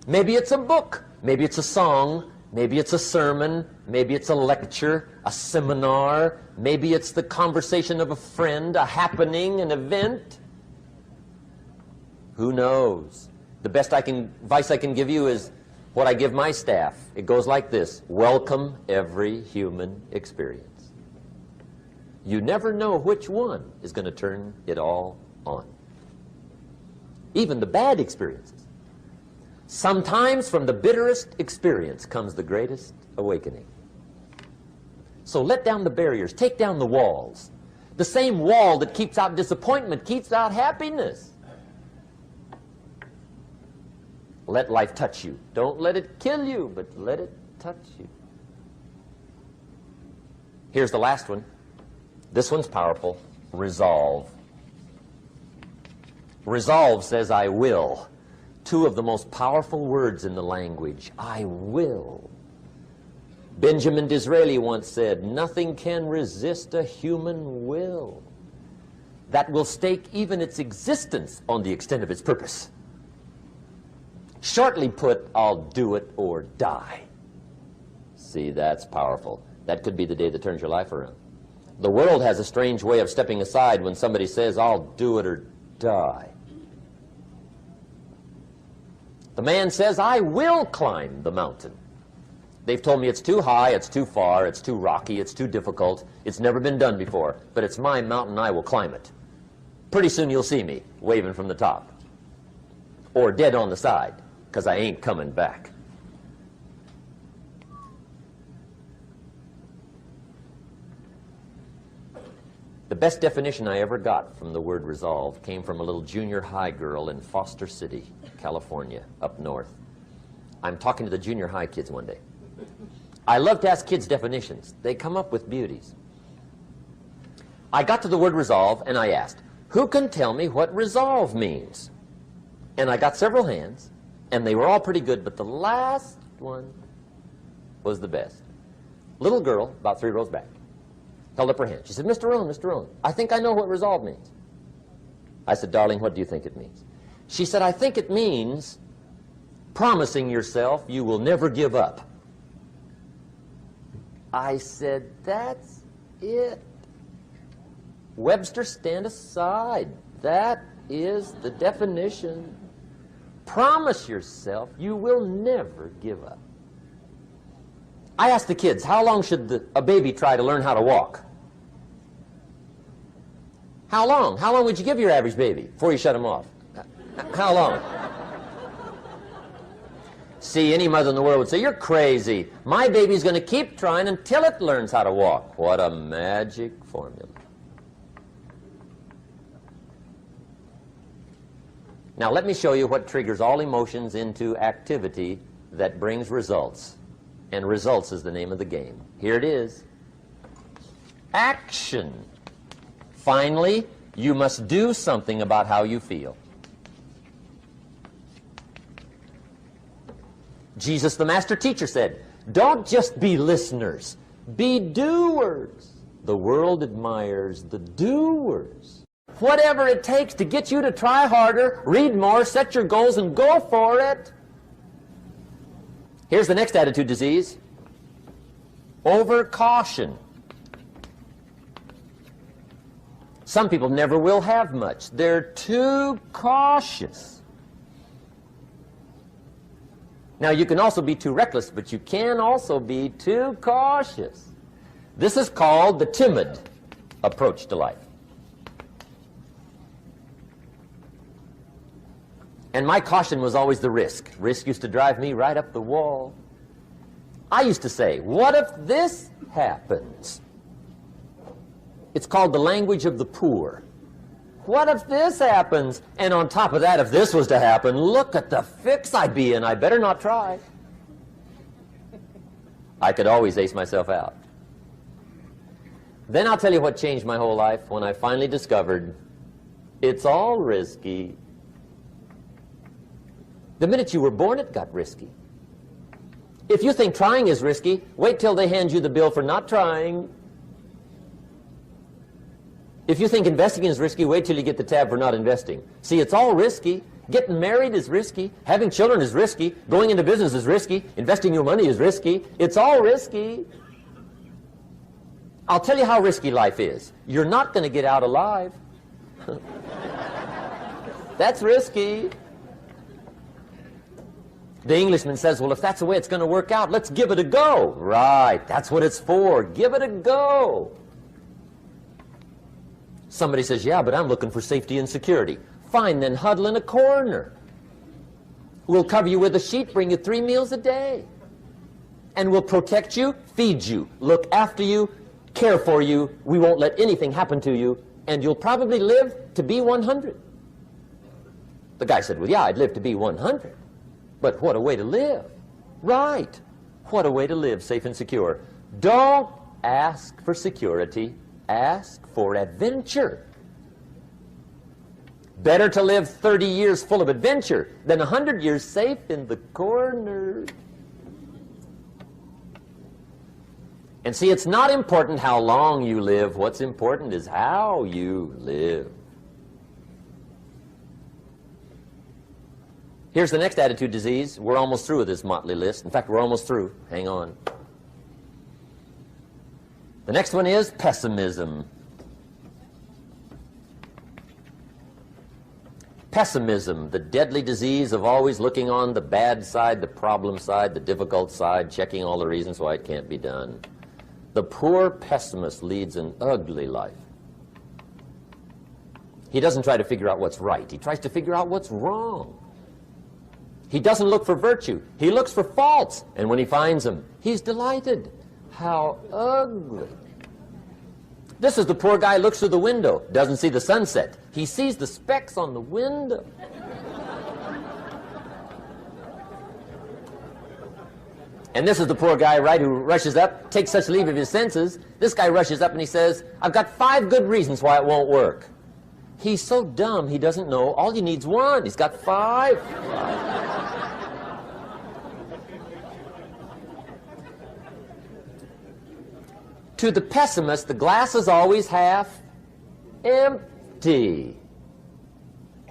Maybe it's a book, maybe it's a song, maybe it's a sermon, maybe it's a lecture, a seminar, maybe it's the conversation of a friend, a happening, an event. Who knows? The best advice I can give you is what I give my staff. It goes like this: welcome every human experience. You never know which one is going to turn it all on. Even the bad experiences. Sometimes from the bitterest experience comes the greatest awakening. So let down the barriers, take down the walls. The same wall that keeps out disappointment keeps out happiness. Let life touch you. Don't let it kill you, but let it touch you. Here's the last one. This one's powerful. Resolve. Resolve says, I will. 2 of the most powerful words in the language. I will. Benjamin Disraeli once said, "Nothing can resist a human will that will stake even its existence on the extent of its purpose." Shortly put, I'll do it or die. See, that's powerful. That could be the day that turns your life around. The world has a strange way of stepping aside when somebody says, "I'll do it or die." The man says, "I will climb the mountain. They've told me it's too high, it's too far, it's too rocky, it's too difficult, it's never been done before, but it's my mountain, I will climb it. Pretty soon you'll see me waving from the top, or dead on the side, because I ain't coming back." The best definition I ever got from the word resolve came from a little junior high girl in Foster City, California, up north. I'm talking to the junior high kids one day. I love to ask kids definitions. They come up with beauties. I got to the word resolve and I asked, "Who can tell me what resolve means?" And I got several hands, and they were all pretty good, but the last one was the best. Little girl, about 3 rows back, held up her hand. She said, Mr. Rohn, I think I know what resolve means." I said, "Darling, what do you think it means?" She said, "I think it means promising yourself you will never give up." I said, "That's it. Webster, stand aside. That is the definition. Promise yourself you will never give up." I asked the kids, how long should a baby try to learn how to walk? How long? How long would you give your average baby before you shut him off? How long? See, any mother in the world would say, "You're crazy. My baby's going to keep trying until it learns how to walk." What a magic formula. Now let me show you what triggers all emotions into activity that brings results. And results is the name of the game. Here it is. Action. Finally, you must do something about how you feel. Jesus, the master teacher, said, "Don't just be listeners, be doers." The world admires the doers. Whatever it takes to get you to try harder, read more, set your goals, and go for it. Here's the next attitude disease. Overcaution. Some people never will have much. They're too cautious. Now, you can also be too reckless, but you can also be too cautious. This is called the timid approach to life. And my caution was always the risk. Risk used to drive me right up the wall. I used to say, what if this happens? It's called the language of the poor. What if this happens? And on top of that, if this was to happen, look at the fix I'd be in. I better not try. I could always ace myself out. Then I'll tell you what changed my whole life when I finally discovered it's all risky. The minute you were born, it got risky. If you think trying is risky, wait till they hand you the bill for not trying. If you think investing is risky, wait till you get the tab for not investing. See, it's all risky. Getting married is risky. Having children is risky. Going into business is risky. Investing your money is risky. It's all risky. I'll tell you how risky life is. You're not going to get out alive. That's risky. The Englishman says, well, if that's the way it's going to work out, let's give it a go. Right, that's what it's for. Give it a go. Somebody says, yeah, but I'm looking for safety and security. Fine, then huddle in a corner. We'll cover you with a sheet, bring you 3 meals a day. And we'll protect you, feed you, look after you, care for you. We won't let anything happen to you. And you'll probably live to be 100. The guy said, well, yeah, I'd live to be 100. But what a way to live. Right. What a way to live, safe and secure. Don't ask for security. Ask for adventure. Better to live 30 years full of adventure than 100 years safe in the corner. And see, it's not important how long you live. What's important is how you live. Here's the next attitude disease. We're almost through with this motley list. In fact, we're almost through. Hang on. The next one is pessimism. Pessimism, the deadly disease of always looking on the bad side, the problem side, the difficult side, checking all the reasons why it can't be done. The poor pessimist leads an ugly life. He doesn't try to figure out what's right. He tries to figure out what's wrong. He doesn't look for virtue. He looks for faults. And when he finds them, he's delighted. How ugly. This is the poor guy who looks through the window, doesn't see the sunset. He sees the specks on the window. And this is the poor guy, right, who rushes up, takes such leave of his senses. This guy rushes up and he says, I've got 5 good reasons why it won't work. He's so dumb he doesn't know all he needs 1. He's got 5. To the pessimist, the glass is always half empty.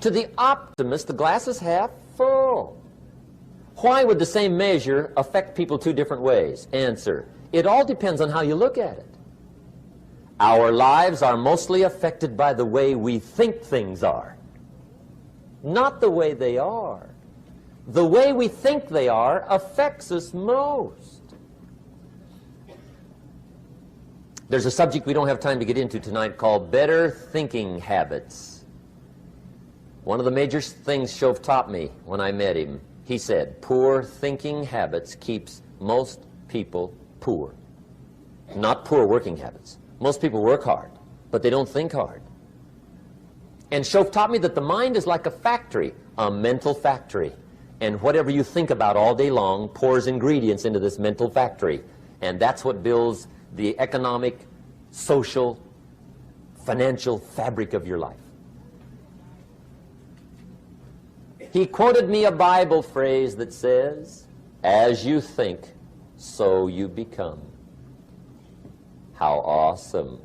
To the optimist, the glass is half full. Why would the same measure affect people 2 different ways? Answer, it all depends on how you look at it. Our lives are mostly affected by the way we think things are, not the way they are. The way we think they are affects us most. There's a subject we don't have time to get into tonight called better thinking habits. One of the major things Shove taught me when I met him, he said, poor thinking habits keeps most people poor. Not poor working habits. Most people work hard, but they don't think hard. And Shove taught me that the mind is like a factory, a mental factory. And whatever you think about all day long pours ingredients into this mental factory. And that's what builds the economic, social, financial fabric of your life. He quoted me a Bible phrase that says, as you think, so you become. How awesome.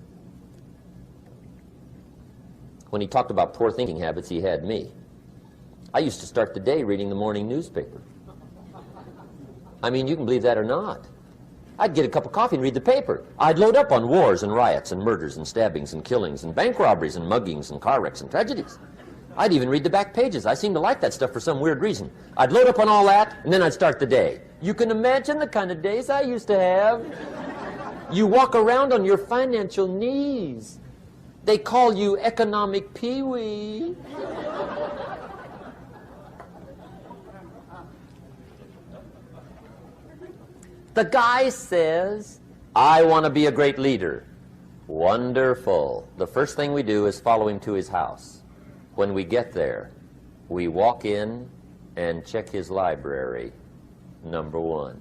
When he talked about poor thinking habits, he had me. I used to start the day reading the morning newspaper. I mean, you can believe that or not. I'd get a cup of coffee and read the paper. I'd load up on wars and riots and murders and stabbings and killings and bank robberies and muggings and car wrecks and tragedies. I'd even read the back pages. I seem to like that stuff for some weird reason. I'd load up on all that, and then I'd start the day. You can imagine the kind of days I used to have. You walk around on your financial knees. They call you economic peewee. The guy says, I want to be a great leader. Wonderful. The first thing we do is follow him to his house. When we get there, we walk in and check his library, number 1.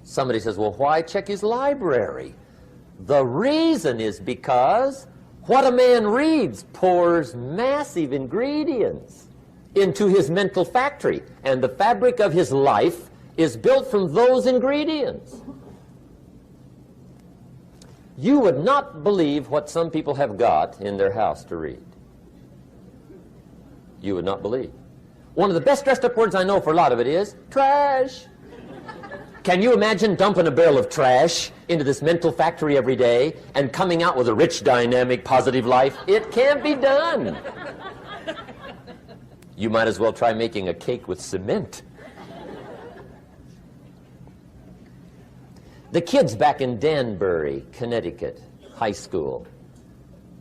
Somebody says, well, why check his library? The reason is because what a man reads pours massive ingredients into his mental factory, and the fabric of his life is built from those ingredients. You would not believe what some people have got in their house to read. You would not believe. One of the best dressed up words I know for a lot of it is trash. Can you imagine dumping a barrel of trash into this mental factory every day and coming out with a rich, dynamic, positive life? It can't be done. You might as well try making a cake with cement. The kids back in Danbury, Connecticut, high school,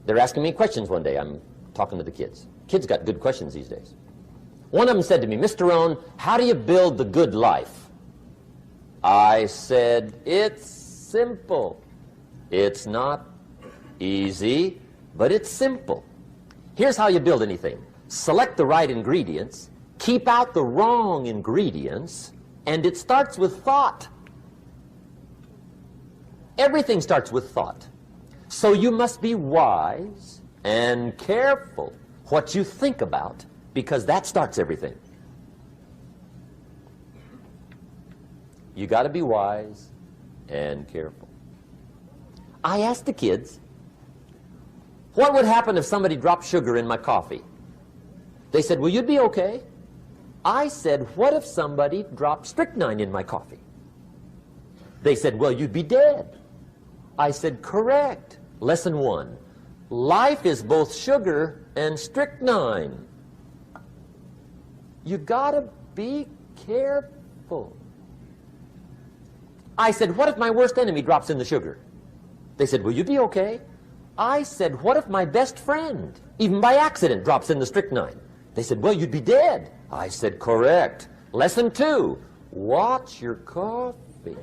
they're asking me questions one day. I'm talking to the kids. Kids got good questions these days. One of them said to me, Mr. Rohn, how do you build the good life? I said, it's simple. It's not easy, but it's simple. Here's how you build anything. Select the right ingredients, keep out the wrong ingredients, and it starts with thought. Everything starts with thought. So you must be wise and careful what you think about, because that starts everything. You got to be wise and careful. I asked the kids, what would happen if somebody dropped sugar in my coffee? They said, well, you'd be okay. I said, what if somebody dropped strychnine in my coffee? They said, well, you'd be dead. I said, correct. Lesson 1. Life is both sugar and strychnine. You gotta be careful. I said, what if my worst enemy drops in the sugar? They said, will you be okay? I said, what if my best friend, even by accident, drops in the strychnine? They said, well, you'd be dead. I said, correct. Lesson 2, watch your coffee.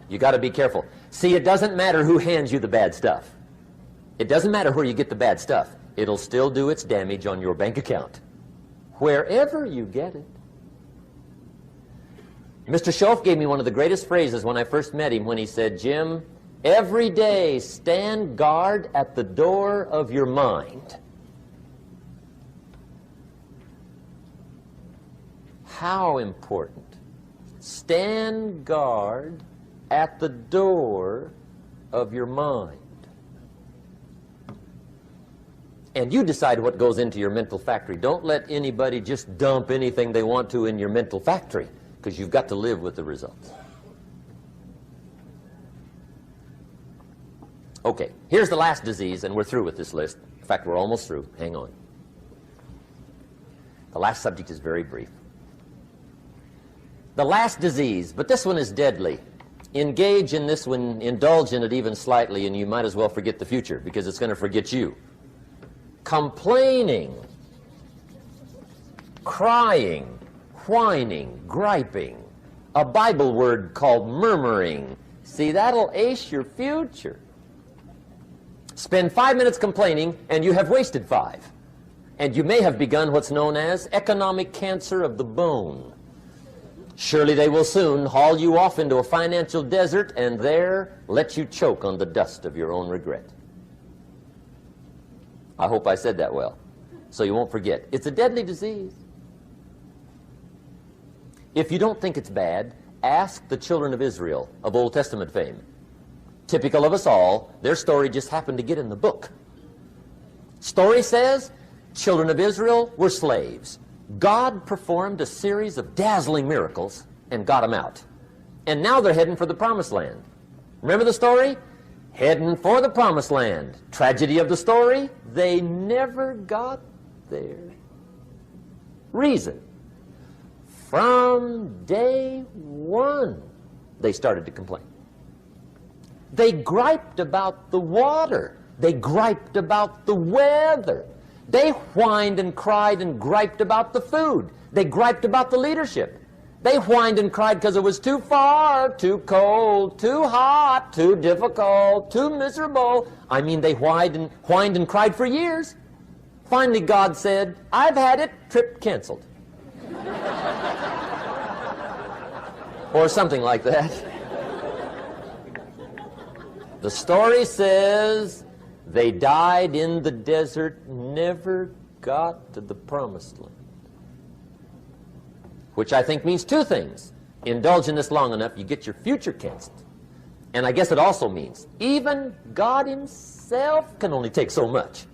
You got to be careful. See, it doesn't matter who hands you the bad stuff. It doesn't matter where you get the bad stuff. It'll still do its damage on your bank account, wherever you get it. Mr. Schoaf gave me one of the greatest phrases when I first met him when he said, Jim, every day stand guard at the door of your mind. How important. Stand guard at the door of your mind. And you decide what goes into your mental factory. Don't let anybody just dump anything they want to in your mental factory, because you've got to live with the results. Okay, here's the last disease, and we're through with this list. In fact, we're almost through. Hang on. The last subject is very brief. The last disease, but this one is deadly. Engage in this one, indulge in it even slightly, and you might as well forget the future, because it's going to forget you. Complaining, crying, whining, griping, a Bible word called murmuring. See, that'll ace your future. Spend 5 minutes complaining, and you have wasted 5. And you may have begun what's known as economic cancer of the bone. Surely they will soon haul you off into a financial desert and there let you choke on the dust of your own regret. I hope I said that well, so you won't forget. It's a deadly disease. If you don't think it's bad, ask the children of Israel of Old Testament fame. Typical of us all, their story just happened to get in the book. Story says, children of Israel were slaves. God performed a series of dazzling miracles and got them out. And now they're heading for the promised land. Remember the story? Heading for the promised land. Tragedy of the story, they never got there. Reason. From day one, they started to complain. They griped about the water. They griped about the weather. They whined and cried and griped about the food. They griped about the leadership. They whined and cried because it was too far, too cold, too hot, too difficult, too miserable. I mean, they whined and cried for years. Finally, God said, I've had it, trip canceled. Or something like that. The story says they died in the desert, never got to the promised land. Which I think means 2 things. Indulge in this long enough, you get your future canceled. And I guess it also means even God himself can only take so much.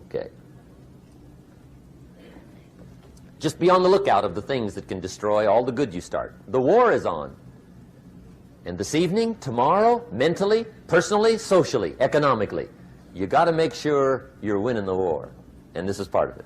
Okay. Just be on the lookout of the things that can destroy all the good you start. The war is on. And this evening, tomorrow, mentally, personally, socially, economically, you got to make sure you're winning the war. And this is part of it.